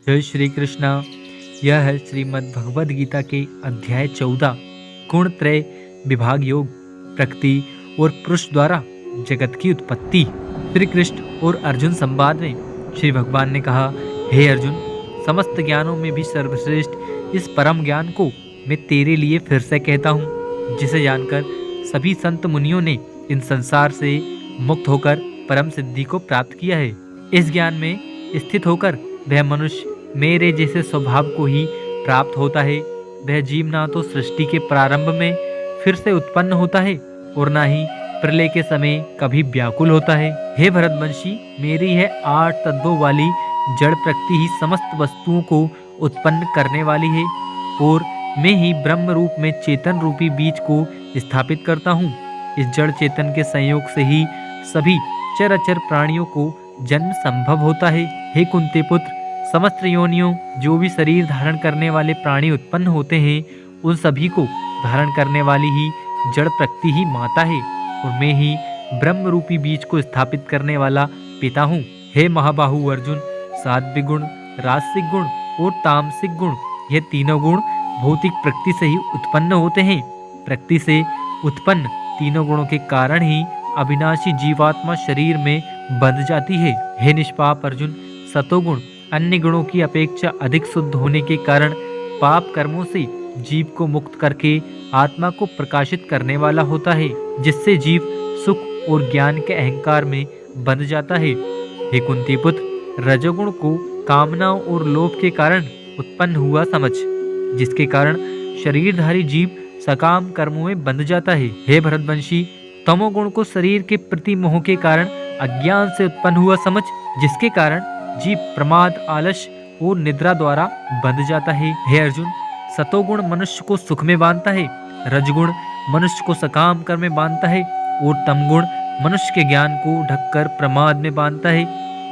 जय श्री कृष्णा। यह है श्रीमद् भगवद गीता के अध्याय 14 गुण त्रय विभाग योग प्रकृति और पुरुष द्वारा जगत की उत्पत्ति। श्री कृष्ण और अर्जुन संवाद में श्री भगवान ने कहा, हे अर्जुन, समस्त ज्ञानों में भी सर्वश्रेष्ठ इस परम ज्ञान को मैं तेरे लिए फिर से कहता हूँ, जिसे जानकर सभी संत मुनियों ने इन संसार से मुक्त होकर परम सिद्धि को प्राप्त किया है। इस ज्ञान में स्थित होकर वह मनुष्य मेरे जैसे स्वभाव को ही प्राप्त होता है। वह जीव ना तो सृष्टि के प्रारंभ में फिर से उत्पन्न होता है और ना ही प्रलय के समय कभी व्याकुल होता है। हे भरतवंशी, मेरी है 8 तत्वों वाली जड़ प्रकृति ही समस्त वस्तुओं को उत्पन्न करने वाली है और मैं ही ब्रह्म रूप में चेतन रूपी बीज को स्थापित करता हूँ। इस जड़ चेतन के संयोग से ही सभी चराचर प्राणियों को जन्म संभव होता है। हे कुंती पुत्र, समस्त योनियों जो भी शरीर धारण करने वाले प्राणी उत्पन्न होते हैं, उन सभी को धारण करने वाली ही जड़ प्रकृति ही माता है और मैं ही ब्रह्म रूपी बीज को स्थापित करने वाला पिता हूँ। हे महाबाहु अर्जुन, सात्विक गुण, राजसिक गुण और तामसिक गुण, ये तीनों गुण भौतिक प्रकृति से ही उत्पन्न होते हैं। प्रकृति से उत्पन्न तीनों गुणों के कारण ही अविनाशी जीवात्मा शरीर में बंध जाती है। हे निष्पाप अर्जुन, सतोगुण अन्य गुणों की अपेक्षा अधिक शुद्ध होने के कारण पाप कर्मों से जीव को मुक्त करके आत्मा को प्रकाशित करने वाला होता है, जिससे जीव सुख और ज्ञान के अहंकार में बंध जाता है। हे कुंती पुत्र, रजोगुण को कामनाओं और लोभ के कारण उत्पन्न हुआ समझ, जिसके कारण शरीरधारी जीव सकाम कर्मों में बंध जाता है। हे भरतवंशी, तमोगुण को शरीर के प्रति मोह के कारण अज्ञान से उत्पन्न हुआ समझ, जिसके कारण जीव प्रमाद, आलस्य और निद्रा द्वारा बंध जाता है। हे अर्जुन, सतोगुण मनुष्य को सुख में बांधता है, रजगुण मनुष्य को सकाम कर्म में बांधता है और तमगुण मनुष्य के ज्ञान को ढककर प्रमाद में बांधता है।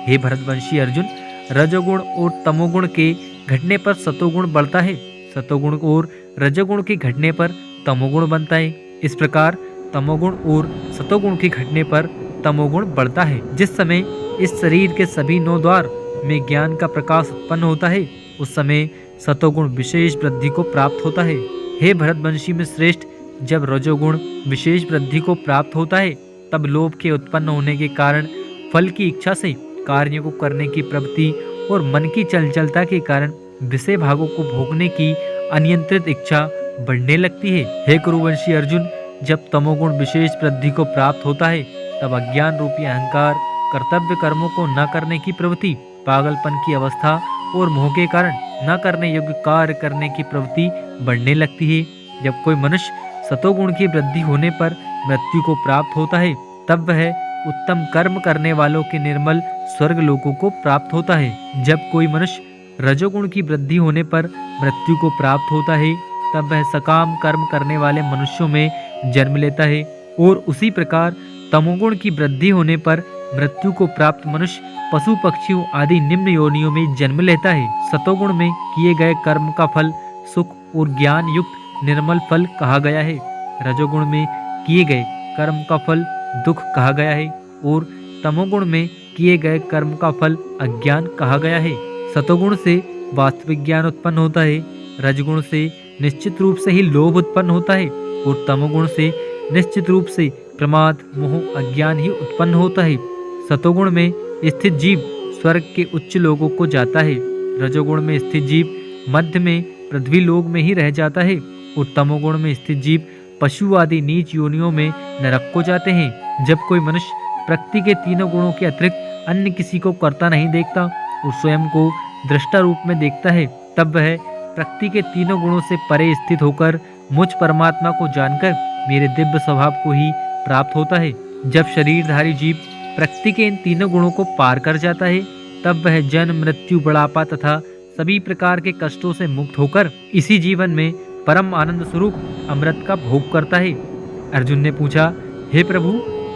हे भरतवंशी अर्जुन, रजोगुण और तमोगुण के घटने पर सतोगुण बढ़ता है, सतोगुण और रजोगुण के घटने पर तमोगुण बनता है। इस प्रकार तमोगुण और सतोगुण के घटने पर तमोगुण बढ़ता है। जिस समय इस शरीर के सभी 9 द्वार में ज्ञान का प्रकाश उत्पन्न होता है, उस समय सतोगुण विशेष वृद्धि को प्राप्त होता है। हे भरतवंशी में श्रेष्ठ, जब रजोगुण विशेष वृद्धि को प्राप्त होता है, तब लोभ के उत्पन्न होने के कारण फल की इच्छा से कार्यों को करने की प्रवृत्ति और मन की चंचलता के कारण विषय भागों को भोगने की अनियंत्रित इच्छा बढ़ने लगती है। हे कुरुवंशी अर्जुन, जब तमोगुण विशेष वृद्धि को प्राप्त होता है, तब अज्ञान रूपी अहंकार, कर्तव्य कर्मों को न करने की प्रवृत्ति, पागलपन की अवस्था और मोह के कारण न करने योग्य कार्य करने की प्रवृत्ति बढ़ने लगती है। जब कोई मनुष्य सतोगुण की वृद्धि होने पर मृत्यु को प्राप्त होता है, तब वह उत्तम कर्म करने वालों के निर्मल स्वर्ग लोकों को प्राप्त होता है। जब कोई मनुष्य रजोगुण की वृद्धि होने पर मृत्यु को प्राप्त होता है, तब वह सकाम कर्म करने वाले मनुष्यों में जन्म लेता है और उसी प्रकार तमोगुण की वृद्धि होने पर मृत्यु को प्राप्त मनुष्य पशु पक्षियों आदि निम्न योनियों में जन्म लेता है। सतोगुण में किए गए कर्म का फल सुख और ज्ञान युक्त निर्मल फल कहा गया है। रजोगुण में किए गए कर्म का फल दुख कहा गया है और तमोगुण में किए गए कर्म का फल अज्ञान कहा गया है। सतोगुण से वास्तविक ज्ञान उत्पन्न होता है, रजगुण से निश्चित रूप से ही लोभ उत्पन्न होता है और तमोगुण से निश्चित रूप से प्रमाद, मोह, अज्ञान ही उत्पन्न होता है। सतोगुण में स्थित जीव स्वर्ग के उच्च लोगों को जाता है, रजोगुण में स्थित जीव मध्य में पृथ्वी लोक में ही रह जाता है और तमोगुण में स्थित जीव पशु आदि नीच योनियों में नरक को जाते हैं। जब कोई मनुष्य प्रकृति के तीनों गुणों के अतिरिक्त अन्य किसी को करता नहीं देखता और स्वयं को दृष्टा रूप में देखता है, तब वह प्रकृति के तीनों गुणों से परे स्थित होकर मुझ परमात्मा को जानकर मेरे दिव्य स्वभाव को ही प्राप्त होता है। जब शरीरधारी जीव प्रकृति के इन तीनों गुणों को पार कर जाता है, तब वह जन्म, मृत्यु, बुढ़ापा तथा सभी प्रकार के कष्टों से मुक्त होकर इसी जीवन में परम आनंद स्वरूप अमृत का भोग करता है। अर्जुन ने पूछा, हे प्रभु,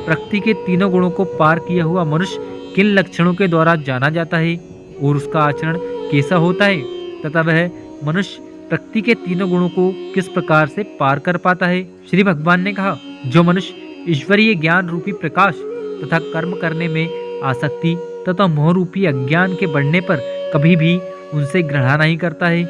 प्रकृति के तीनों गुणों को पार किया हुआ मनुष्य किन लक्षणों के द्वारा जाना जाता है और उसका आचरण कैसा होता है तथा वह मनुष्य प्रकृति के तीनों गुणों को किस प्रकार से पार कर पाता है? श्री भगवान ने कहा, जो मनुष्य ईश्वरीय ज्ञान रूपी प्रकाश तथा कर्म करने में आसक्ति तथा मोह रूपी अज्ञान के बढ़ने पर कभी भी उनसे घृणा नहीं करता है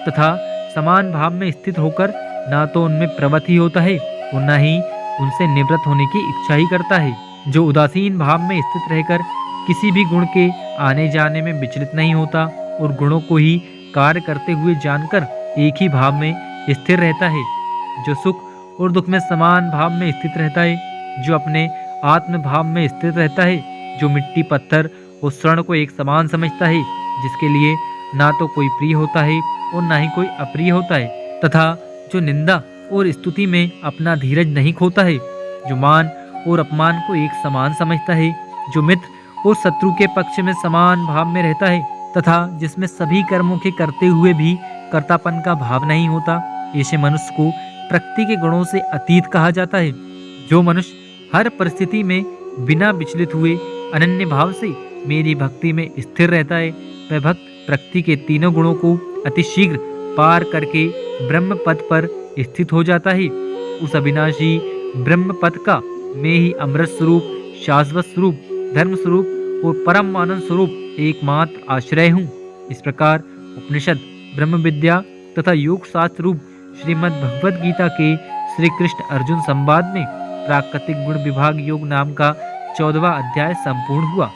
तथा समान भाव में स्थित होकर ना तो उनमें प्रवृत्ति होता है और न ही उनसे निवृत्त होने की इच्छा ही करता है। जो उदासीन भाव में स्थित रहकर किसी भी गुण के आने जाने में विचलित नहीं होता और गुणों को ही कार्य करते हुए जानकर एक ही भाव में स्थिर रहता है। जो सुख और दुख में समान भाव में स्थित रहता है, जो अपने आत्म भाव में स्थित रहता है, जो मिट्टी पत्थर और स्वर्ण को एक समान समझता है, जिसके लिए ना तो कोई प्रिय होता है और ना ही कोई अप्रिय होता है, तथा जो निंदा और स्तुति में अपना धीरज नहीं खोता है, जो मान और अपमान को एक समान समझता है, जो मित्र और शत्रु के पक्ष में समान भाव में रहता है तथा जिसमें सभी कर्मों के करते हुए भी कर्तापन का भाव नहीं होता, ऐसे मनुष्य को प्रकृति के गुणों से अतीत कहा जाता है। जो मनुष्य हर परिस्थिति में बिना विचलित हुए अनन्य भाव से मेरी भक्ति में स्थिर रहता है, वह भक्त प्रकृति के तीनों गुणों को अतिशीघ्र पार करके ब्रह्म पद पर स्थित हो जाता है। उस अविनाशी ब्रह्म पद का मैं ही अमृत स्वरूप, शाश्वत स्वरूप, धर्म स्वरूप और परम आनंद स्वरूप एकमात्र आश्रय हूँ। इस प्रकार उपनिषद, ब्रह्म विद्या तथा योग शास्त्र रूप श्रीमद् भगवद गीता के श्री कृष्ण अर्जुन संवाद में प्राकृतिक गुण विभाग योग नाम का 14वां अध्याय संपूर्ण हुआ।